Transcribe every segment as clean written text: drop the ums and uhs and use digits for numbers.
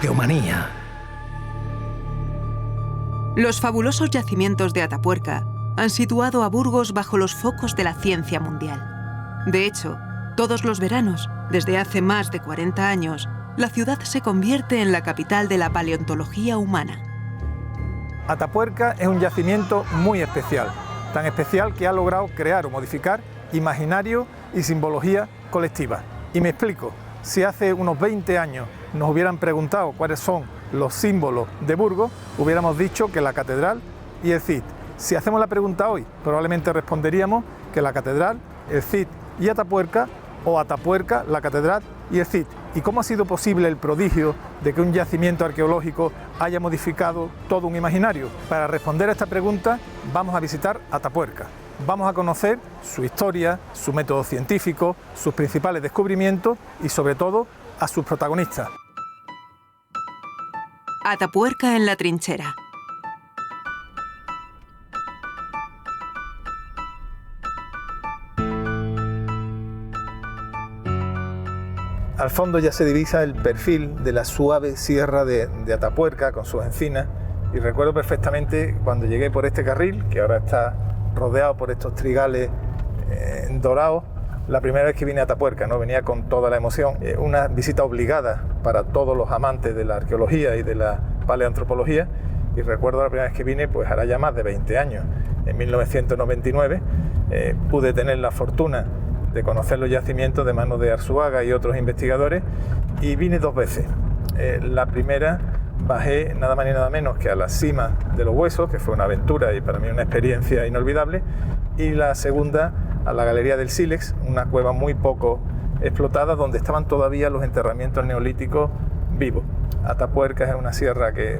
arqueomanía. Los fabulosos yacimientos de Atapuerca han situado a Burgos bajo los focos de la ciencia mundial. De hecho, todos los veranos, desde hace más de 40 años, la ciudad se convierte en la capital de la paleontología humana. Atapuerca es un yacimiento muy especial, tan especial que ha logrado crear o modificar imaginario y simbología colectiva. Y me explico, si hace unos 20 años nos hubieran preguntado cuáles son los símbolos de Burgos, hubiéramos dicho que la catedral y el Cid. Si hacemos la pregunta hoy, probablemente responderíamos que la catedral, el Cid y Atapuerca, o Atapuerca, la catedral y el Cid. ¿Y cómo ha sido posible el prodigio de que un yacimiento arqueológico haya modificado todo un imaginario? Para responder a esta pregunta vamos a visitar Atapuerca. Vamos a conocer su historia, su método científico, sus principales descubrimientos y sobre todo a sus protagonistas. Atapuerca en la trinchera. Al fondo ya se divisa el perfil de la suave sierra de Atapuerca con sus encinas y recuerdo perfectamente cuando llegué por este carril, que ahora está rodeado por estos trigales dorados, la primera vez que vine a Atapuerca, ¿no? Venía con toda la emoción, una visita obligada para todos los amantes de la arqueología y de la paleoantropología, y recuerdo la primera vez que vine, pues hará ya más de 20 años, en 1999, pude tener la fortuna de conocer los yacimientos de manos de Arzuaga y otros investigadores, y vine 2 veces. La primera bajé nada más ni nada menos que a la cima de los Huesos, que fue una aventura y para mí una experiencia inolvidable, y la segunda a la Galería del Sílex, una cueva muy poco explotada donde estaban todavía los enterramientos neolíticos vivos. Atapuerca es una sierra que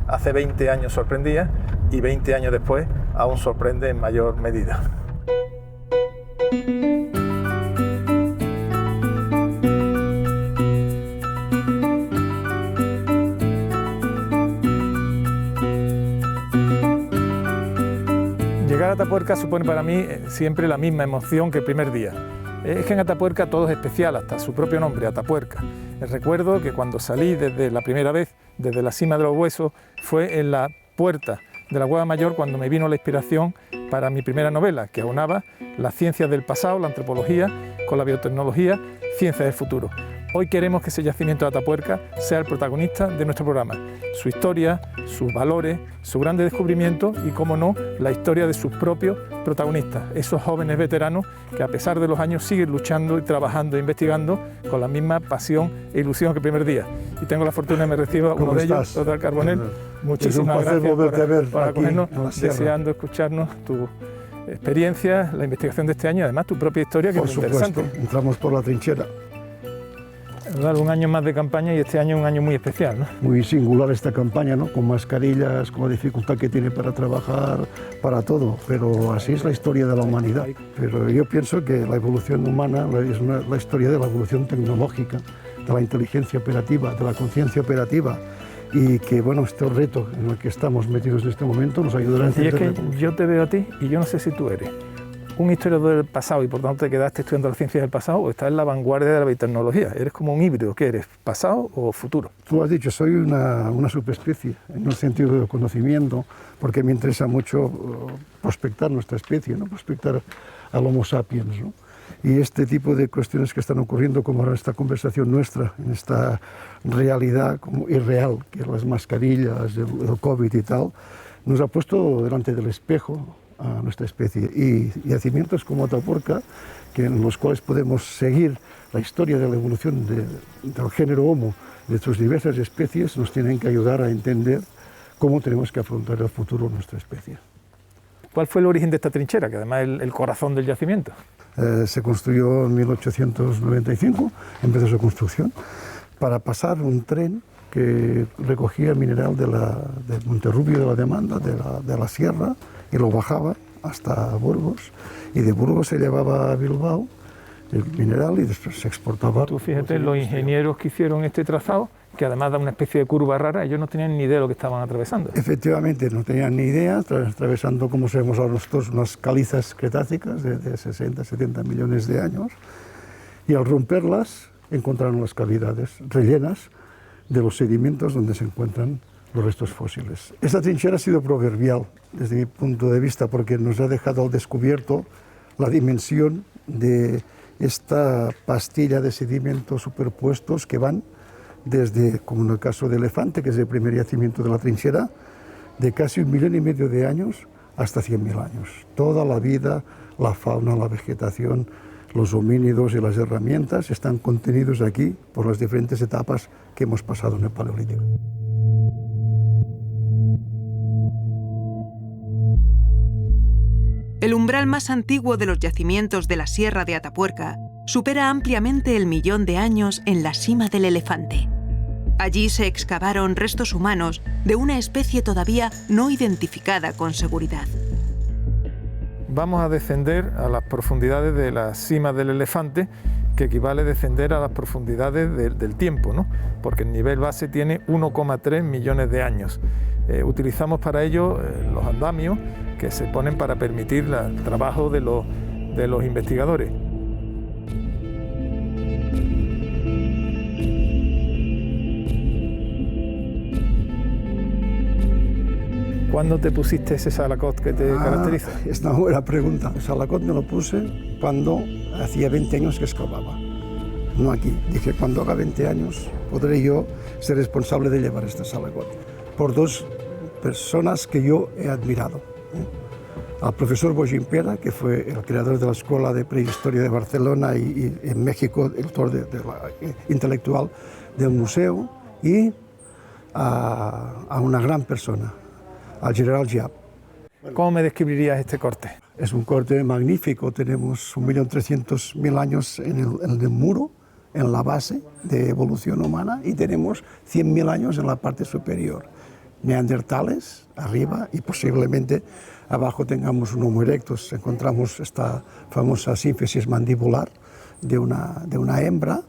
hace 20 años sorprendía y 20 años después aún sorprende en mayor medida. Llegar a Atapuerca supone para mí siempre la misma emoción que el primer día. Es que en Atapuerca todo es especial, hasta su propio nombre, Atapuerca. Recuerdo que cuando salí desde la primera vez, desde la cima de los Huesos, fue en la puerta de la Cueva Mayor cuando me vino la inspiración para mi primera novela, que aunaba las ciencias del pasado, la antropología, con la biotecnología, ciencias del futuro. Hoy queremos que ese yacimiento de Atapuerca sea el protagonista de nuestro programa. Su historia, sus valores, su grande descubrimiento y, cómo no, la historia de sus propios protagonistas, esos jóvenes veteranos que a pesar de los años siguen luchando y trabajando e investigando con la misma pasión e ilusión que el primer día. Y tengo la fortuna de que me reciba uno de ellos, Dr. Carbonell. Muchísimas gracias por acogernos, deseando escucharnos tu experiencia, la investigación de este año y además tu propia historia, que es muy interesante. Entramos por la trinchera. Un año más de campaña y este año es un año muy especial, ¿no? Muy singular esta campaña, ¿no? Con mascarillas, con la dificultad que tiene para trabajar, para todo, pero así es la historia de la humanidad. Pero yo pienso que la evolución humana es la historia de la evolución tecnológica, de la inteligencia operativa, de la conciencia operativa, y que, bueno, este reto en el que estamos metidos en este momento nos ayudará a entender. Y es que yo te veo a ti y yo no sé si tú eres un historiador del pasado y por tanto te quedaste estudiando las ciencias del pasado, o estás en la vanguardia de la biotecnología. Eres como un híbrido. ¿Qué eres? ¿Pasado o futuro? Tú has dicho, soy una subespecie en el sentido del conocimiento, porque me interesa mucho prospectar nuestra especie, ¿no? Prospectar al Homo sapiens, ¿no? Y este tipo de cuestiones que están ocurriendo, como ahora esta conversación nuestra, en esta realidad como irreal, que las mascarillas, el COVID y tal, nos ha puesto delante del espejo a nuestra especie, y yacimientos como Atapuerca, en los cuales podemos seguir la historia de la evolución del género Homo, de sus diversas especies, nos tienen que ayudar a entender cómo tenemos que afrontar el futuro de nuestra especie. ¿Cuál fue el origen de esta trinchera, que además es el corazón del yacimiento? Se construyó en 1895, empezó su construcción, para pasar un tren que recogía mineral de Monterrubio de la Demanda, de la sierra, y lo bajaba hasta Burgos, y de Burgos se llevaba a Bilbao el mineral y después se exportaba. Tú fíjate, los ingenieros que hicieron este trazado, que además da una especie de curva rara, ellos no tenían ni idea de lo que estaban atravesando. Efectivamente, no tenían ni idea, atravesando, como sabemos ahora nosotros, unas calizas cretácicas de 60, 70 millones de años, y al romperlas encontraron las cavidades rellenas de los sedimentos donde se encuentran los restos fósiles. Esta trinchera ha sido proverbial desde mi punto de vista porque nos ha dejado al descubierto la dimensión de esta pastilla de sedimentos superpuestos que van desde, como en el caso de Elefante, que es el primer yacimiento de la trinchera, de casi 1,5 millones de años hasta 100.000 años. Toda la vida, la fauna, la vegetación, los homínidos y las herramientas están contenidos aquí por las diferentes etapas que hemos pasado en el Paleolítico. El umbral más antiguo de los yacimientos de la Sierra de Atapuerca supera ampliamente el 1.000.000 de años en la cima del Elefante. Allí se excavaron restos humanos de una especie todavía no identificada con seguridad. Vamos a descender a las profundidades de la cima del Elefante, que equivale a descender a las profundidades del tiempo, ¿no? Porque el nivel base tiene 1,3 millones de años. Utilizamos para ello los andamios que se ponen para permitir el trabajo de los investigadores. ¿Cuándo te pusiste ese salacot que te caracteriza? Es una buena pregunta. El salacot me lo puse cuando hacía 20 años que excavaba. No aquí. Dije, cuando haga 20 años podré yo ser responsable de llevar este salacot. Por dos personas que yo he admirado. Al profesor Bogimpera, que fue el creador de la Escuela de Prehistoria de Barcelona y en México el autor de la intelectual del museo, y a una gran persona, al general Giap. ¿Cómo me describirías este corte? Es un corte magnífico, tenemos 1.300.000 años en el muro, en la base de evolución humana, y tenemos 100.000 años en la parte superior. Neandertales arriba y posiblemente abajo tengamos un Homo erectus. Encontramos esta famosa sínfisis mandibular de una hembra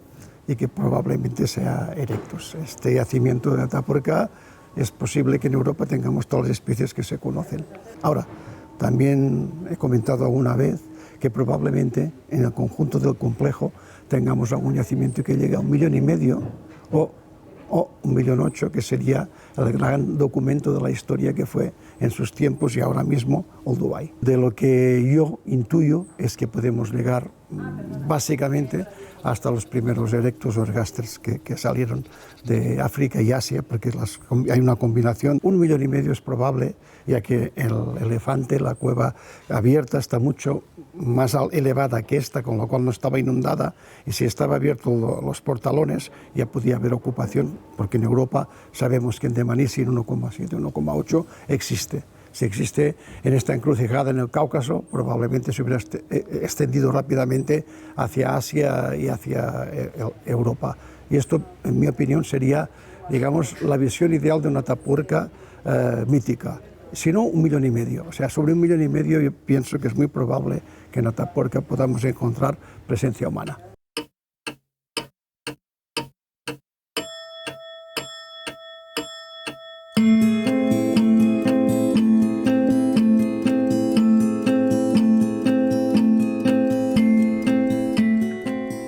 y que probablemente sea erectus. Este yacimiento de Atapuerca es posible que en Europa tengamos todas las especies que se conocen. Ahora, también he comentado alguna vez que probablemente en el conjunto del complejo tengamos algún yacimiento que llegue a 1,5 millones o 1,8 millones, que sería el gran documento de la historia que fue en sus tiempos y ahora mismo Olduvai. De lo que yo intuyo es que podemos llegar básicamente hasta los primeros erectus o ergasters que salieron de África y Asia, porque hay una combinación. 1,5 millones es probable, ya que el Elefante, la cueva abierta, está mucho más elevada que esta, con lo cual no estaba inundada, y si estaba abierto los portalones ya podía haber ocupación, porque en Europa sabemos que en Dmanisi en 1,7, 1,8 existe. Si existe en esta encrucijada en el Cáucaso, probablemente se hubiera extendido rápidamente hacia Asia y hacia Europa. Y esto, en mi opinión, sería, digamos, la visión ideal de una Atapuerca mítica. Si no, 1,5 millones. O sea, sobre 1,5 millones yo pienso que es muy probable que en Atapuerca podamos encontrar presencia humana.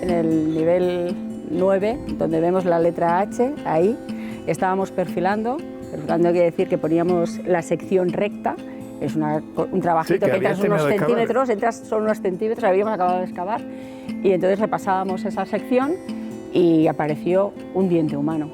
En el nivel 9, donde vemos la letra H, ahí estábamos perfilando quiere decir que poníamos la sección recta, es un trabajito que entras unos centímetros, son unos centímetros, habíamos acabado de excavar, y entonces repasábamos esa sección y apareció un diente humano.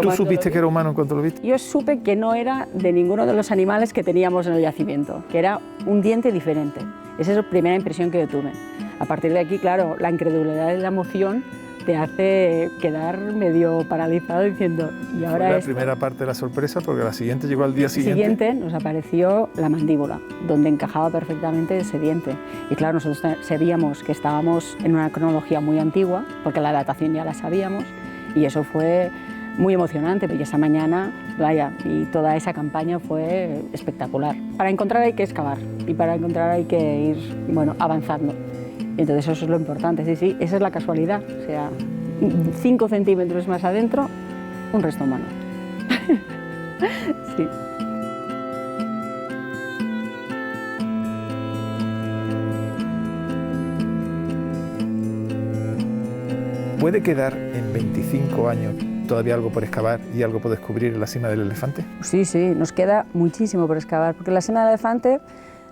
¿Tú supiste que era humano en cuanto lo viste? Yo supe que no era de ninguno de los animales que teníamos en el yacimiento, que era un diente diferente. Esa es la primera impresión que yo tuve. A partir de aquí, claro, la incredulidad y la emoción te hace quedar medio paralizado diciendo, y ahora fue la primera parte de la sorpresa, porque la siguiente llegó al día siguiente. Siguiente nos apareció la mandíbula, donde encajaba perfectamente ese diente. Y claro, nosotros sabíamos que estábamos en una cronología muy antigua, porque la datación ya la sabíamos, y eso fue muy emocionante, porque esa mañana, vaya, y toda esa campaña fue espectacular. Para encontrar hay que excavar, y para encontrar hay que ir, bueno, avanzando. Entonces eso es lo importante, sí, esa es la casualidad, o sea, 5 centímetros más adentro, un resto humano. Sí. ¿Puede quedar en 25 años todavía algo por excavar y algo por descubrir en la cima del Elefante? Sí, sí, nos queda muchísimo por excavar, porque la cima del Elefante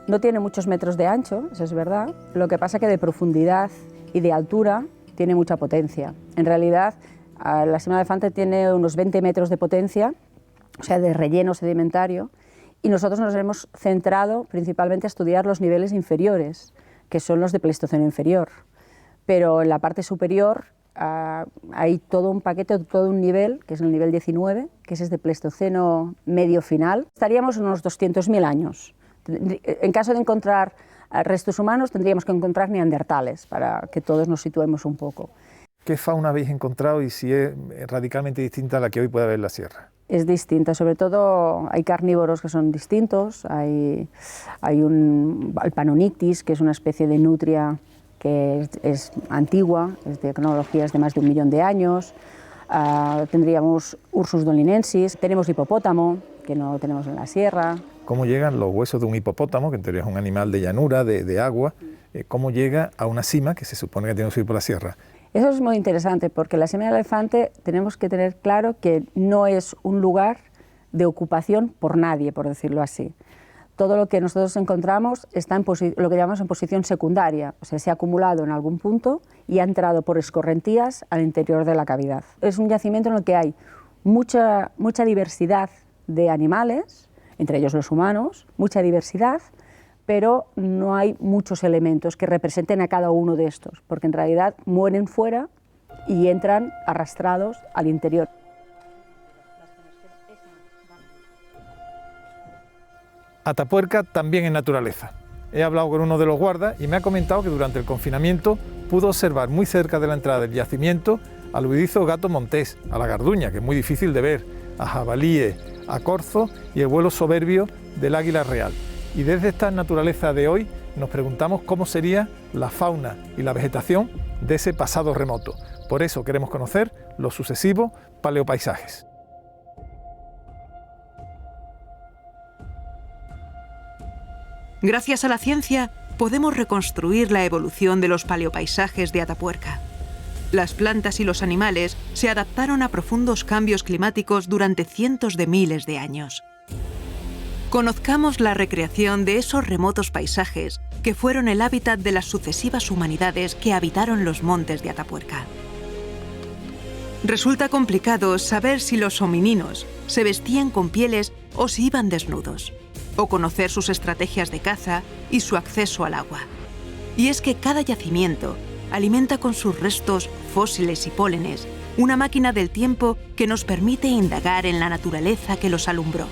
no tiene muchos metros de ancho, eso es verdad. Lo que pasa es que de profundidad y de altura tiene mucha potencia. En realidad, la cima del Elefante tiene unos 20 metros de potencia, o sea, de relleno sedimentario, y nosotros nos hemos centrado principalmente a estudiar los niveles inferiores, que son los de Pleistoceno inferior. Pero en la parte superior hay todo un paquete, todo un nivel, que es el nivel 19, que es de Pleistoceno medio final. Estaríamos en unos 200.000 años. En caso de encontrar restos humanos, tendríamos que encontrar neandertales, para que todos nos situemos un poco. ¿Qué fauna habéis encontrado y si es radicalmente distinta a la que hoy puede haber en la sierra? Es distinta, sobre todo hay carnívoros que son distintos, hay un Alpanonictis, que es una especie de nutria que es antigua, es de cronologías de más de 1 millón de años. Tendríamos Ursus dolinensis, tenemos hipopótamo, que no tenemos en la sierra. ¿Cómo llegan los huesos de un hipopótamo, que en teoría es un animal de llanura, de agua, cómo llega a una cima que se supone que tiene que subir por la sierra? Eso es muy interesante, porque la cima del Elefante tenemos que tener claro que no es un lugar de ocupación por nadie, por decirlo así. Todo lo que nosotros encontramos está en lo que llamamos en posición secundaria, o sea, se ha acumulado en algún punto y ha entrado por escorrentías al interior de la cavidad. Es un yacimiento en el que hay mucha diversidad de animales, entre ellos los humanos, mucha diversidad, pero no hay muchos elementos que representen a cada uno de estos, porque en realidad mueren fuera y entran arrastrados al interior. Atapuerca también es naturaleza. He hablado con uno de los guardas y me ha comentado que durante el confinamiento pudo observar muy cerca de la entrada del yacimiento al huidizo gato montés, a la garduña, que es muy difícil de ver, a jabalíes, a corzos y el vuelo soberbio del águila real. Y desde esta naturaleza de hoy nos preguntamos cómo sería la fauna y la vegetación de ese pasado remoto. Por eso queremos conocer los sucesivos paleopaisajes. Gracias a la ciencia, podemos reconstruir la evolución de los paleopaisajes de Atapuerca. Las plantas y los animales se adaptaron a profundos cambios climáticos durante cientos de miles de años. Conozcamos la recreación de esos remotos paisajes que fueron el hábitat de las sucesivas humanidades que habitaron los montes de Atapuerca. Resulta complicado saber si los homininos se vestían con pieles o si iban desnudos, o conocer sus estrategias de caza y su acceso al agua. Y es que cada yacimiento alimenta con sus restos, fósiles y pólenes una máquina del tiempo que nos permite indagar en la naturaleza que los alumbró.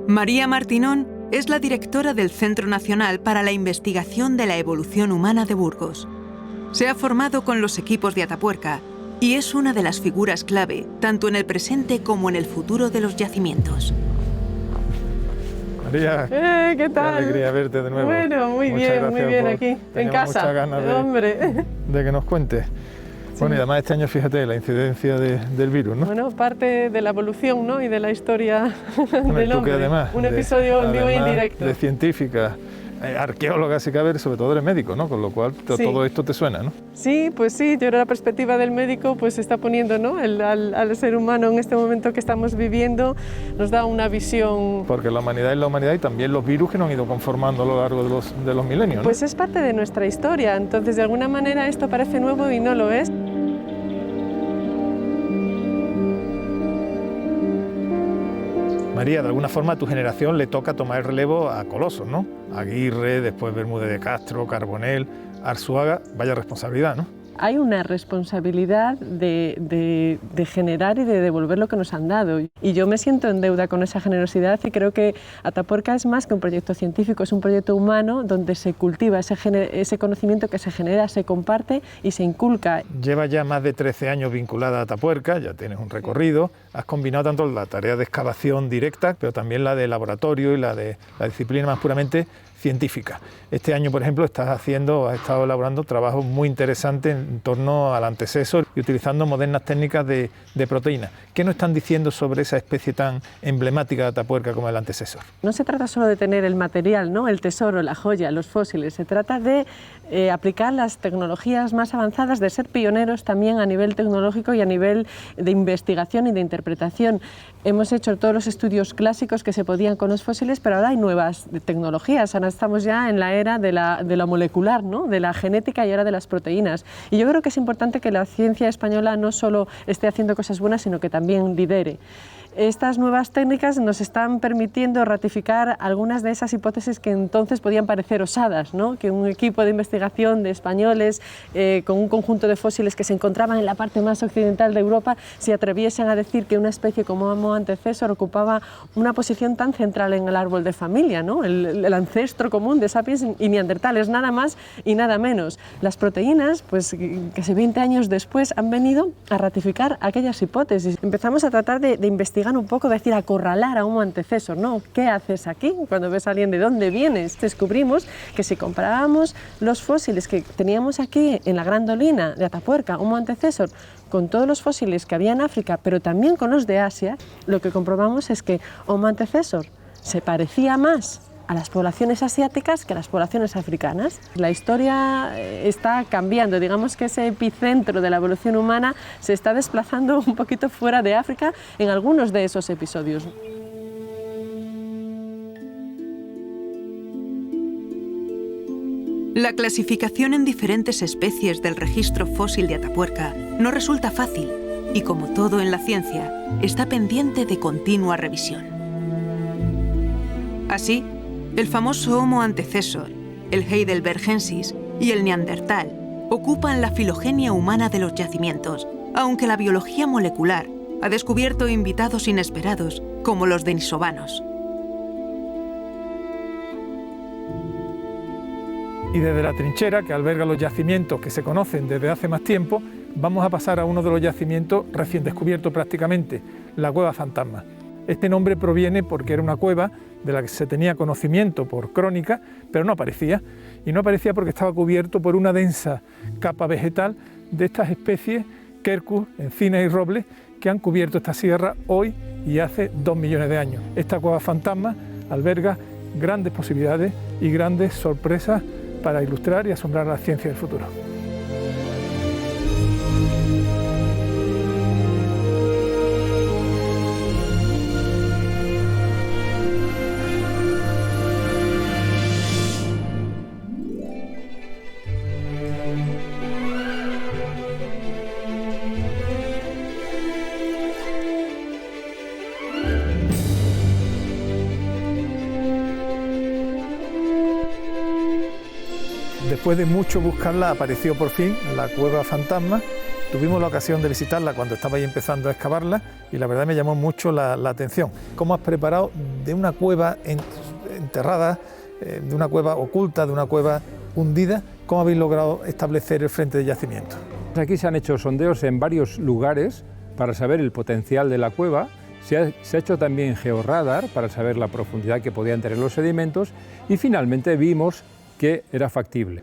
María Martinón es la directora del Centro Nacional para la Investigación de la Evolución Humana de Burgos. Se ha formado con los equipos de Atapuerca y es una de las figuras clave, tanto en el presente como en el futuro de los yacimientos. María, ¿qué tal? Qué alegría verte de nuevo. Bueno, muy bien aquí, en casa. Muchas ganas de que nos cuentes. Bueno, y además este año, fíjate, la incidencia del virus, ¿no? Bueno, parte de la evolución, ¿no? Y de la historia del Tú hombre. que además, Un episodio en vivo e además indirecto. de científica, arqueóloga si cabe, sobre todo eres médico, ¿no? Con lo cual Sí. todo esto te suena, ¿no? Sí, pues sí, yo creo que la perspectiva del médico pues se está poniendo, ¿no? Al ser humano en este momento que estamos viviendo nos da una visión. Porque la humanidad es la humanidad y también los virus que nos han ido conformando a lo largo de los milenios, ¿no? Pues es parte de nuestra historia, entonces de alguna manera esto parece nuevo y no lo es. María, de alguna forma a tu generación le toca tomar el relevo a colosos, ¿no? Aguirre, después Bermúdez de Castro, Carbonell, Arzuaga, vaya responsabilidad, ¿no? Hay una responsabilidad de generar y de devolver lo que nos han dado. Y yo me siento en deuda con esa generosidad y creo que Atapuerca es más que un proyecto científico, es un proyecto humano donde se cultiva ese conocimiento que se genera, se comparte y se inculca. Llevas ya más de 13 años vinculada a Atapuerca, ya tienes un recorrido, has combinado tanto la tarea de excavación directa, pero también la de laboratorio y la de la disciplina más puramente científica. Este año, por ejemplo, has estado elaborando trabajos muy interesantes en torno al antecesor y utilizando modernas técnicas de proteínas. ¿Qué nos están diciendo sobre esa especie tan emblemática de Atapuerca como el antecesor? No se trata solo de tener el material, ¿no? El tesoro, la joya, los fósiles, se trata de aplicar las tecnologías más avanzadas, de ser pioneros también a nivel tecnológico y a nivel de investigación y de interpretación. Hemos hecho todos los estudios clásicos que se podían con los fósiles, pero ahora hay nuevas tecnologías. Ahora estamos ya en la era de la molecular, ¿no? De la genética y ahora de las proteínas. Y yo creo que es importante que la ciencia española no solo esté haciendo cosas buenas, sino que también lidere. Estas nuevas técnicas nos están permitiendo ratificar algunas de esas hipótesis que entonces podían parecer osadas, ¿no? Que un equipo de investigación de españoles con un conjunto de fósiles que se encontraban en la parte más occidental de Europa se atreviesen a decir que una especie como Homo antecessor ocupaba una posición tan central en el árbol de familia, ¿no? El ancestro común de sapiens y neandertales, nada más y nada menos. Las proteínas, pues casi 20 años después, han venido a ratificar aquellas hipótesis. Empezamos a tratar de investigar un poco, decir, acorralar a un antecesor, ¿no? ¿Qué haces aquí? Cuando ves a alguien, ¿de dónde vienes? Descubrimos que si comparábamos los fósiles que teníamos aquí en la Gran Dolina de Atapuerca, Homo antecessor, con todos los fósiles que había en África, pero también con los de Asia, lo que comprobamos es que Homo antecessor se parecía más a las poblaciones asiáticas que a las poblaciones africanas. La historia está cambiando, digamos que ese epicentro de la evolución humana se está desplazando un poquito fuera de África en algunos de esos episodios. La clasificación en diferentes especies del registro fósil de Atapuerca no resulta fácil y, como todo en la ciencia, está pendiente de continua revisión. Así, el famoso Homo antecessor, el heidelbergensis y el neandertal ocupan la filogenia humana de los yacimientos, aunque la biología molecular ha descubierto invitados inesperados como los denisovanos. Y desde la trinchera, que alberga los yacimientos que se conocen desde hace más tiempo, vamos a pasar a uno de los yacimientos recién descubiertos prácticamente, la Cueva Fantasma. Este nombre proviene porque era una cueva de la que se tenía conocimiento por crónica, pero no aparecía. Y no aparecía porque estaba cubierto por una densa capa vegetal de estas especies, quercus, encinas y robles, que han cubierto esta sierra hoy y hace 2 millones de años. Esta Cueva Fantasma alberga grandes posibilidades y grandes sorpresas para ilustrar y asombrar a la ciencia del futuro. Después de mucho buscarla, apareció por fin la Cueva Fantasma. Tuvimos la ocasión de visitarla cuando estaba ahí empezando a excavarla y la verdad me llamó mucho la atención. ¿Cómo has preparado de una cueva enterrada, de una cueva oculta, de una cueva hundida? ¿Cómo habéis logrado establecer el frente de yacimiento? Aquí se han hecho sondeos en varios lugares para saber el potencial de la cueva. Se ha hecho también georradar para saber la profundidad que podían tener los sedimentos y finalmente vimos que era factible.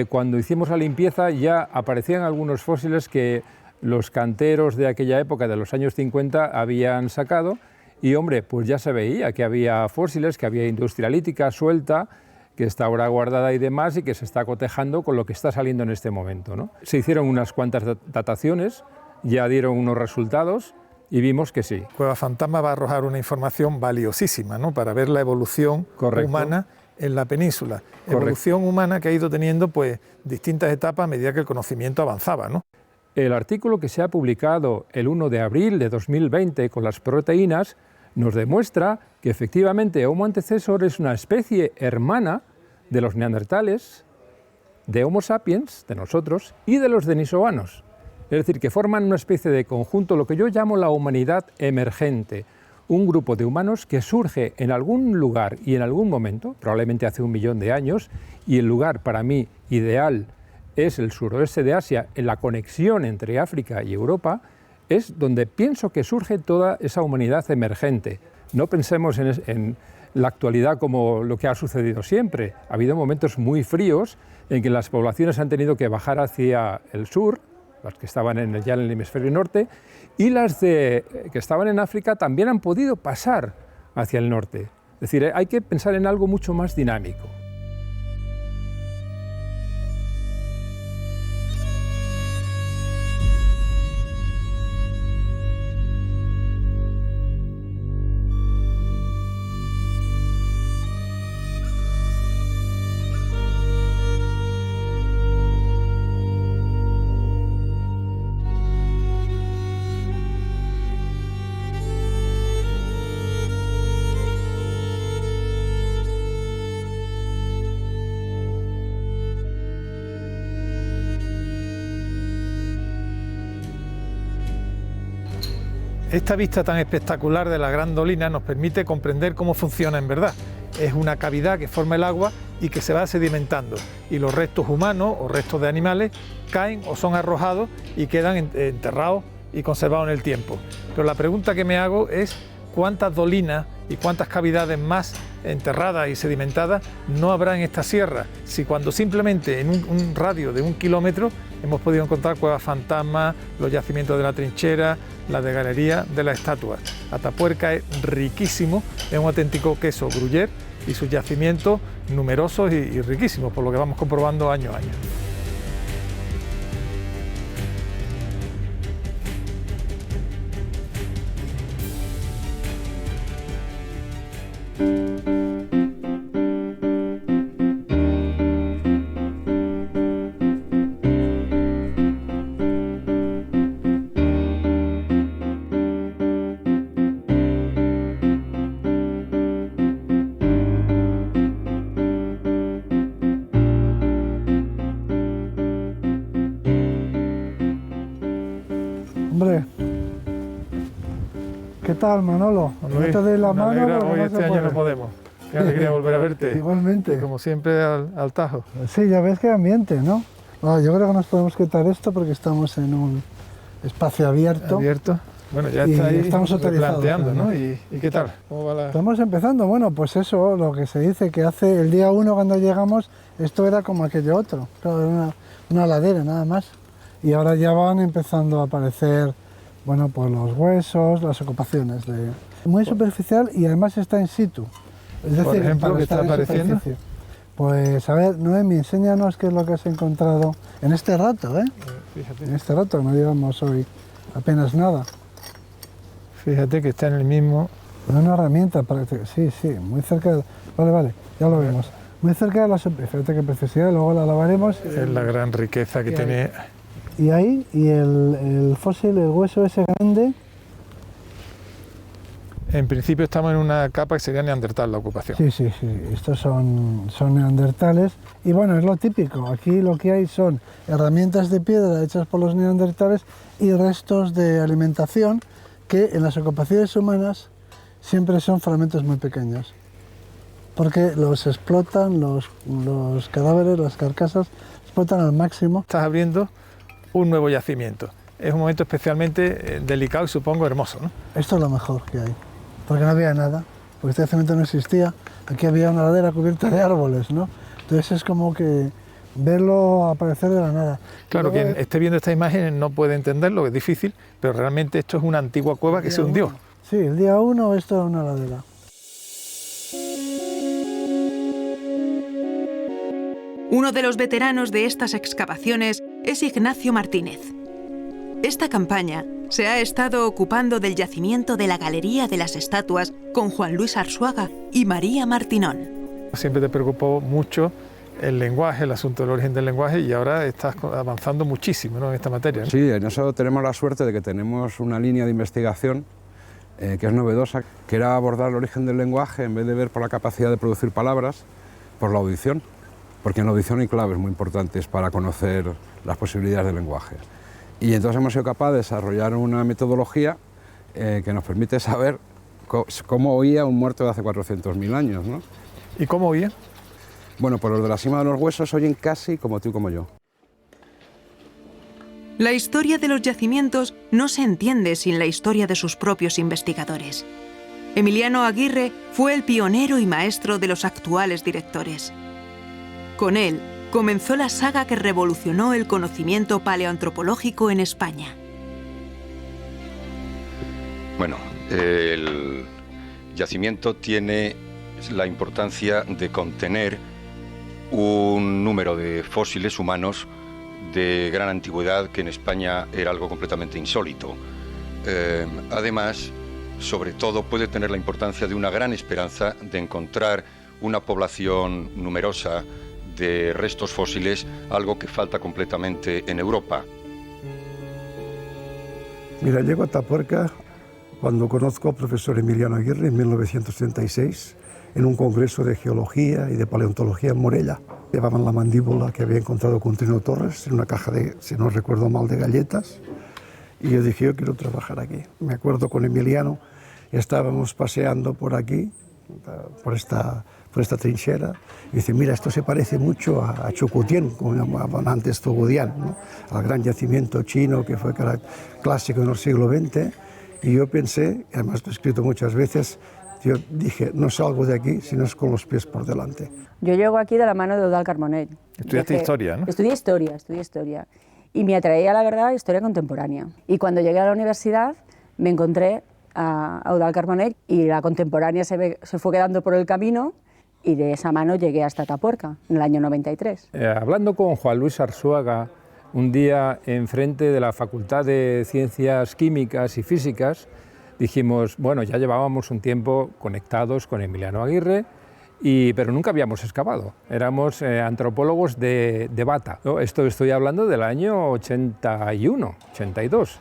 cuando hicimos la limpieza ya aparecían algunos fósiles que los canteros de aquella época, de los años 50, habían sacado y, hombre, pues ya se veía que había fósiles, que había industria lítica suelta, que está ahora guardada y demás, y que se está cotejando con lo que está saliendo en este momento, ¿no? Se hicieron unas cuantas dataciones, ya dieron unos resultados y vimos que sí. Cueva Fantasma va a arrojar una información valiosísima, ¿no?, para ver la evolución humana en la península. Evolución humana que ha ido teniendo pues distintas etapas a medida que el conocimiento avanzaba, ¿no? El artículo que se ha publicado el 1 de abril de 2020 con las proteínas nos demuestra que efectivamente Homo antecessor es una especie hermana de los neandertales, de Homo sapiens, de nosotros, y de los denisovanos. Es decir, que forman una especie de conjunto, lo que yo llamo la humanidad emergente, un grupo de humanos que surge en algún lugar y en algún momento, probablemente hace 1 millón de años, y el lugar para mí ideal es el suroeste de Asia, en la conexión entre África y Europa, es donde pienso que surge toda esa humanidad emergente. No pensemos en la actualidad como lo que ha sucedido siempre. Ha habido momentos muy fríos en que las poblaciones han tenido que bajar hacia el sur, las que estaban ya en el hemisferio norte, y las que estaban en África también han podido pasar hacia el norte. Es decir, hay que pensar en algo mucho más dinámico. Esta vista tan espectacular de la Gran Dolina nos permite comprender cómo funciona en verdad. Es una cavidad que forma el agua y que se va sedimentando, y los restos humanos o restos de animales caen o son arrojados y quedan enterrados y conservados en el tiempo. Pero la pregunta que me hago es cuántas dolinas y cuántas cavidades más enterradas y sedimentadas no habrá en esta sierra, si cuando simplemente en un radio de 1 kilómetro hemos podido encontrar cuevas fantasmas, los yacimientos de la Trinchera, la de Galería de las Estatuas. Atapuerca es riquísimo, es un auténtico queso gruyère y sus yacimientos numerosos y riquísimos, por lo que vamos comprobando año a año. Hombre, ¿qué tal, Manolo? Luis, no te doy la me mano, alegra, porque hoy no este se año puede. no podemos. Qué alegría volver a verte. Igualmente. Y como siempre al tajo. Sí, ya ves qué ambiente, ¿no? Bueno, yo creo que nos podemos quitar esto porque estamos en un espacio abierto. ¿Abierto? Bueno, ya Y está ahí estamos autorizados, planteando, ¿no? ¿no? ¿Y qué tal? ¿Cómo va la...? Estamos empezando, bueno, pues eso, lo que se dice que hace el día 1 cuando llegamos, esto era como aquello otro, claro, era una ladera nada más. Y ahora ya van empezando a aparecer, bueno, pues los huesos, las ocupaciones. Muy superficial y además está in situ. Es decir, Por ejemplo, para ¿qué estar está en apareciendo? superficie. Pues a ver, Noemi, enséñanos qué es lo que has encontrado en este rato, ¿eh? Fíjate. En este rato, no llevamos hoy apenas nada. Fíjate que está en el mismo... Una herramienta, sí, muy cerca, vale, ya lo vemos. Muy cerca de la superficie, fíjate qué preciosidad, luego la lavaremos. Es la gran riqueza que tiene... Y ahí, y el fósil, el hueso ese grande, En principio estamos en una capa que sería neandertal la ocupación. sí, estos son neandertales. Y bueno, es lo típico, aquí lo que hay son herramientas de piedra hechas por los neandertales y restos de alimentación que en las ocupaciones humanas siempre son fragmentos muy pequeños. Porque los explotan, los cadáveres, las carcasas, explotan al máximo. Estás abriendo un nuevo yacimiento. Es un momento especialmente delicado y supongo hermoso, ¿no? Esto es lo mejor que hay, porque no había nada, porque este yacimiento no existía. Aquí había una ladera cubierta de árboles, ¿no? Entonces es como que verlo aparecer de la nada. Claro, Luego, quien esté viendo esta imagen no puede entenderlo, es difícil, pero realmente esto es una antigua cueva que se hundió. Sí, el día 1 esto era una ladera. Uno de los veteranos de estas excavaciones es Ignacio Martínez. Esta campaña se ha estado ocupando del yacimiento de la Galería de las Estatuas con Juan Luis Arzuaga y María Martinón. Siempre te preocupó mucho el lenguaje, el asunto del origen del lenguaje, y ahora estás avanzando muchísimo, ¿no?, en esta materia, ¿no? Sí, en eso tenemos la suerte de que tenemos una línea de investigación que es novedosa, que era abordar el origen del lenguaje en vez de ver por la capacidad de producir palabras, por la audición, porque en la audición hay claves muy importantes para conocer las posibilidades del lenguaje. Y entonces hemos sido capaces de desarrollar una metodología que nos permite saber cómo oía un muerto de hace 400.000 años, ¿no? ¿Y cómo oía? Bueno, pues los de la cima de los huesos oyen casi como tú y como yo. La historia de los yacimientos no se entiende sin la historia de sus propios investigadores. Emiliano Aguirre fue el pionero y maestro de los actuales directores. Con él comenzó la saga que revolucionó el conocimiento paleoantropológico en España. Bueno, el yacimiento tiene la importancia de contener un número de fósiles humanos de gran antigüedad que en España era algo completamente insólito. Además, sobre todo, puede tener la importancia de una gran esperanza de encontrar una población numerosa de restos fósiles, algo que falta completamente en Europa. Mira, llego a Atapuerca cuando conozco al profesor Emiliano Aguirre en 1936 en un congreso de geología y de paleontología en Morella. Llevaban la mandíbula que había encontrado con Trino Torres en una caja de, si no recuerdo mal, de galletas. Y yo dije, yo quiero trabajar aquí. Me acuerdo con Emiliano, estábamos paseando por aquí, por esta trinchera, y dice, mira, esto se parece mucho a Chocotien, como llamaban antes Togodián, ¿no?, al gran yacimiento chino que fue clásico en el siglo XX. Y yo pensé, además lo he escrito muchas veces, yo dije, no salgo de aquí si no es con los pies por delante. Yo llego aquí de la mano de Eudald Carbonell. Estudiaste historia, ¿no? Estudié historia. Y me atraía, la verdad, historia contemporánea. Y cuando llegué a la universidad me encontré a Eudald Carbonell y la contemporánea se fue quedando por el camino, y de esa mano llegué hasta Atapuerca en el año 93. Hablando con Juan Luis Arzuaga un día enfrente de la Facultad de Ciencias Químicas y Físicas, dijimos, bueno, ya llevábamos un tiempo conectados con Emiliano Aguirre, pero nunca habíamos excavado. Éramos antropólogos de bata, ¿no? Esto estoy hablando del año 81, 82.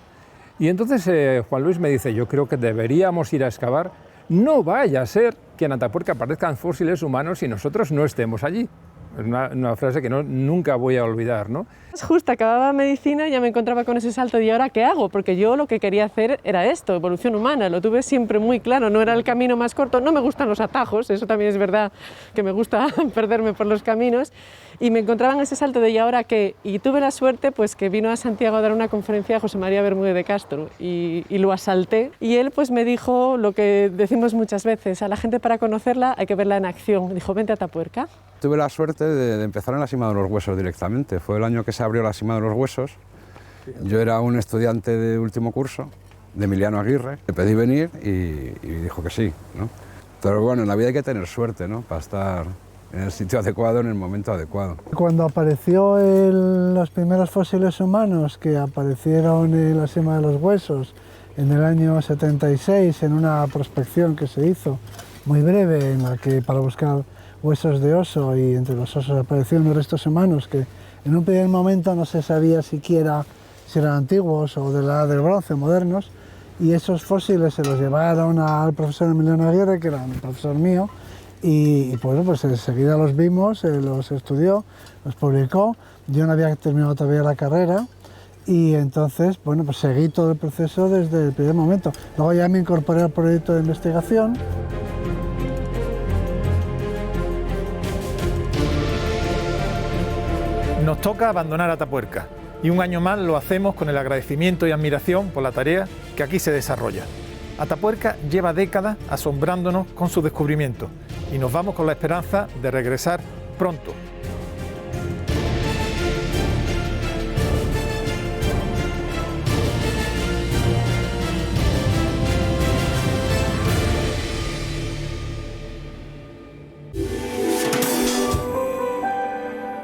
Y entonces Juan Luis me dice, yo creo que deberíamos ir a excavar, no vaya a ser que en Atapuerca aparezcan fósiles humanos y nosotros no estemos allí. Es una frase que nunca voy a olvidar, ¿no? Justo acababa medicina y ya me encontraba con ese salto de ¿y ahora qué hago? Porque yo lo que quería hacer era esto, evolución humana, lo tuve siempre muy claro, no era el camino más corto, no me gustan los atajos, eso también es verdad, que me gusta perderme por los caminos, y me encontraba en ese salto de ¿y ahora qué? Y tuve la suerte pues que vino a Santiago a dar una conferencia a José María Bermúdez de Castro y lo asalté, y él pues me dijo lo que decimos muchas veces, a la gente para conocerla hay que verla en acción, dijo, vente a Atapuerca. Tuve la suerte de empezar en la Cima de los Huesos directamente. Fue el año que se abrió la Cima de los Huesos. Yo era un estudiante de último curso, de Emiliano Aguirre. Le pedí venir y dijo que sí, ¿no? Pero bueno, en la vida hay que tener suerte, ¿no?, para estar en el sitio adecuado, en el momento adecuado. Cuando apareció los primeros fósiles humanos que aparecieron en la Cima de los Huesos en el año 76, en una prospección que se hizo muy breve, en la que para buscar huesos de oso, y entre los osos aparecieron unos restos humanos que en un primer momento no se sabía siquiera si eran antiguos o de la edad del bronce, modernos, y esos fósiles se los llevaron al profesor Emiliano Aguirre, que era un profesor mío, y pues enseguida los vimos, los estudió, los publicó. Yo no había terminado todavía la carrera y entonces, bueno, pues seguí todo el proceso desde el primer momento. Luego ya me incorporé al proyecto de investigación. Nos toca abandonar Atapuerca y un año más lo hacemos con el agradecimiento y admiración por la tarea que aquí se desarrolla. Atapuerca lleva décadas asombrándonos con su descubrimiento y nos vamos con la esperanza de regresar pronto.